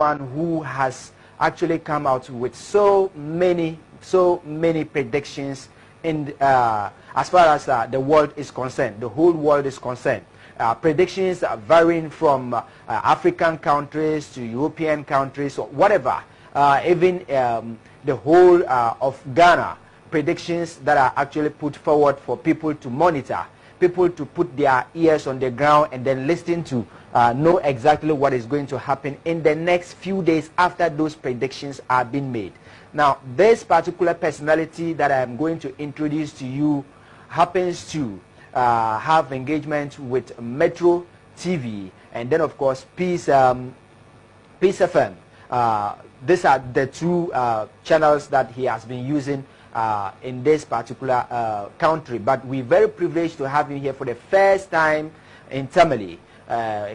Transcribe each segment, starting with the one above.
one who has actually come out with so many predictions in as far as the world is concerned, the whole world is concerned. Predictions are varying from African countries to European countries or whatever, even the whole of Ghana. Predictions that are actually put forward for people to monitor, people to put their ears on the ground and then listen to know exactly what is going to happen in the next few days after those predictions are being made. Now, this particular personality that I am going to introduce to you happens to have engagement with Metro TV and then, of course, Peace FM. These are the two channels that he has been using in this particular country. But we're very privileged to have him here for the first time in Tamale.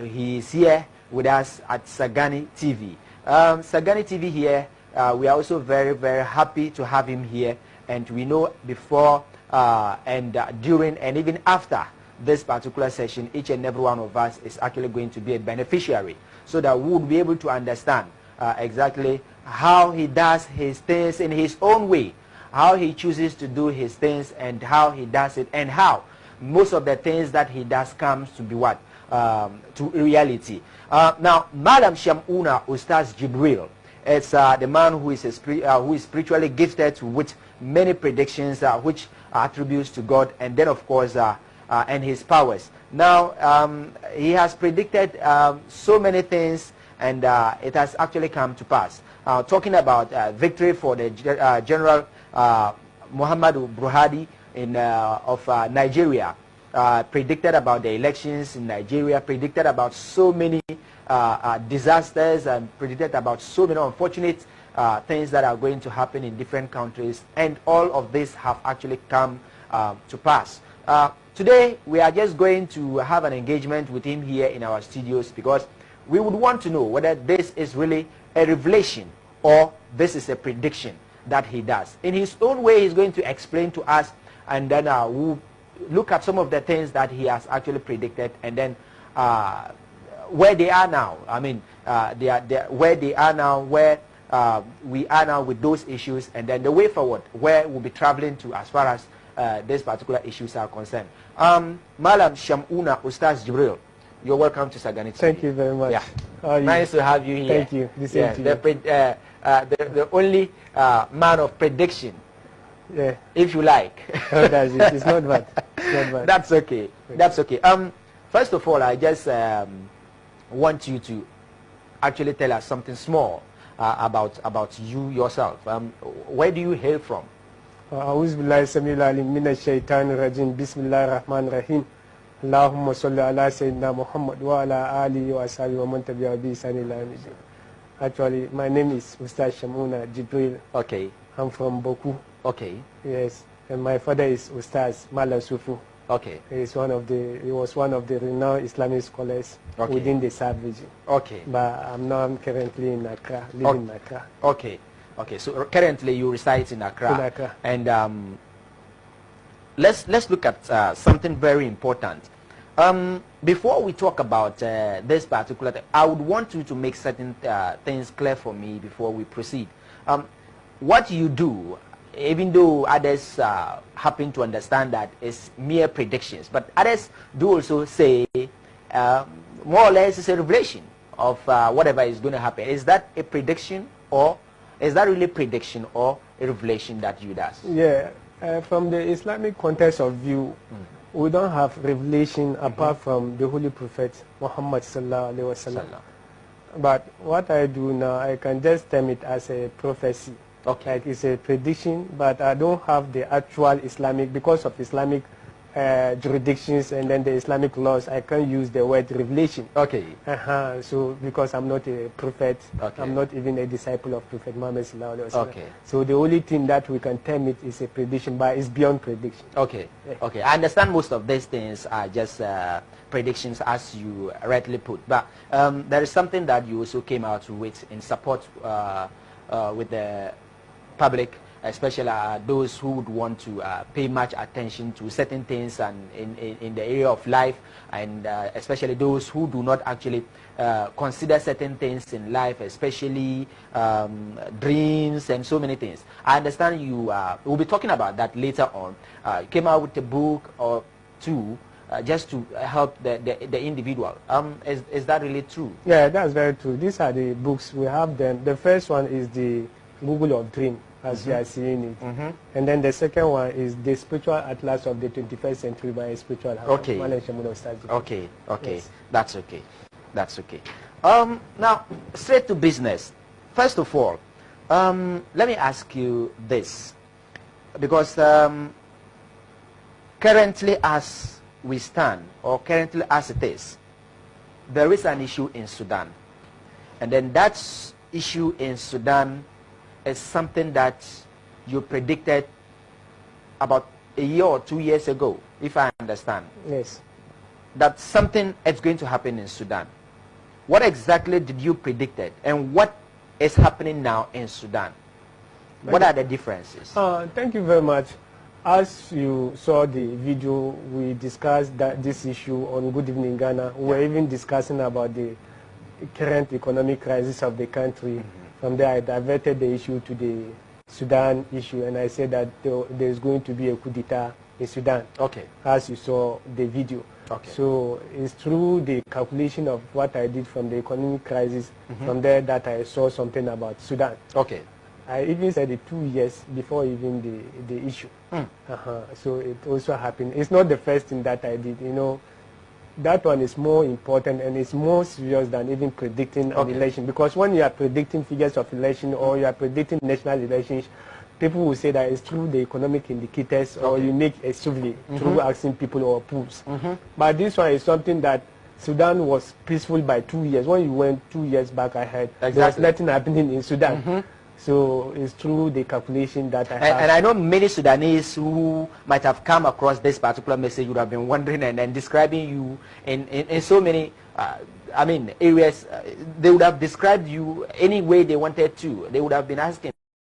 He is here with us at Sagani TV. Sagani TV here, we are also very, very happy to have him here. And we know before and during and even after this particular session, each and every one of us is actually going to be a beneficiary, so that we would be able to understand exactly how he does his things in his own way, how he chooses to do his things and how he does it, and how most of the things that he does comes to be what? To reality. Now, Madam Shamuna Ustaz Jibril, it's the man who is spiritually gifted with many predictions which attributes to God, and then of course and his powers. Now he has predicted so many things, and it has actually come to pass. Talking about victory for the General Muhammadu Buhari of Nigeria, predicted about the elections in Nigeria, predicted about so many disasters, and predicted about so many unfortunate things that are going to happen in different countries, and all of this have actually come to pass. Today we are just going to have an engagement with him here in our studios, because we would want to know whether this is really a revelation or this is a prediction that he does. In his own way, he's going to explain to us, and then we'll look at some of the things that he has actually predicted, and then where they are now. I mean, where they are now, where we are now with those issues, and then the way forward, where we'll be traveling to as far as these particular issues are concerned. Malam Shamuna Ustaz Jibril, you're welcome to Sagani TV. Thank you very much. Yeah. Nice to have you here. Thank you. The only man of prediction. Yeah. If you like. Oh, that's it. It's not bad. It's not bad. That's okay. That's okay. First of all, I just want you to actually tell us something small about you yourself. Where do you hail from? أعوذ بالله السميع العليم من الشيطان الرجيم بسم الله الرحمن الرحيم اللهم صل على سيدنا محمد وعلى آله وصحبه ومن تبعه بإحسان إلى يوم الدين. Actually, my name is Ustaz Shamuna Jibril. Okay. I'm from Boku. Okay. Yes, and my father is Ustaz Malam Sufu. Okay. He was one of the renowned Islamic scholars within the South region. Okay. But I'm now currently in Accra, living in Accra. Okay. Okay. So currently you reside in Accra. In Accra. And let's look at something very important. Before we talk about this particular thing, I would want you to make certain things clear for me before we proceed. What you do, even though others happen to understand that it's mere predictions, but others do also say more or less it's a revelation of whatever is going to happen. Is that a prediction, or is that really prediction or a revelation that you does? Yeah, from the Islamic context of view, we don't have revelation apart from the Holy Prophet Muhammad sallallahu alaihi wasallam. But what I do now, I can just term it as a prophecy. Okay. Like it's a prediction, but I don't have the actual Islamic, because of Islamic jurisdictions and then the Islamic laws, I can't use the word revelation. Okay. So because I'm not a prophet, I'm not even a disciple of Prophet Muhammad sallallahu alaihi wasallam. Okay. So the only thing that we can term it is a prediction, but it's beyond prediction. Okay. Yeah. Okay. I understand most of these things are just predictions, as you rightly put, but there is something that you also came out with in support with the public, especially those who would want to pay much attention to certain things and in the area of life, and especially those who do not actually consider certain things in life, especially dreams and so many things. I understand you will be talking about that later on. You came out with a book or two just to help the individual. Is that really true? Yeah, that's very true. These are the books. We have them. The first one is the Google of Dream, as you are seeing it. And then the second one is the Spiritual Atlas of the 21st Century by a Spiritual House. Okay. Okay, okay. Yes. That's okay. That's okay. Now, straight to business. First of all, let me ask you this. Because currently as we stand, or currently as it is, there is an issue in Sudan. And then that issue in Sudan is something that you predicted about a year or 2 years ago, if I understand. Yes. That something is going to happen in Sudan. What exactly did you predict it, and what is happening now in Sudan? What are the differences? Thank you very much. As you saw the video, we discussed this issue on Good Evening Ghana. We were even discussing about the current economic crisis of the country. From there, I diverted the issue to the Sudan issue, and I said that there is going to be a coup d'etat in Sudan. Okay. As you saw the video. Okay. So it's through the calculation of what I did from the economic crisis, from there that I saw something about Sudan. Okay. I even said it 2 years before even the issue. So it also happened. It's not the first thing that I did. You know, that one is more important and it's more serious than even predicting an election. Because when you are predicting figures of election or you are predicting national elections, people will say that it's through the economic indicators or you make a survey through asking people or polls. But this one is something that Sudan was peaceful by 2 years. When you went 2 years back ahead, there was nothing happening in Sudan. So it's through the calculation that I have. And I know many Sudanese who might have come across this particular message would have been wondering and describing you in so many, areas. They would have described you any way they wanted to. They would have been asking,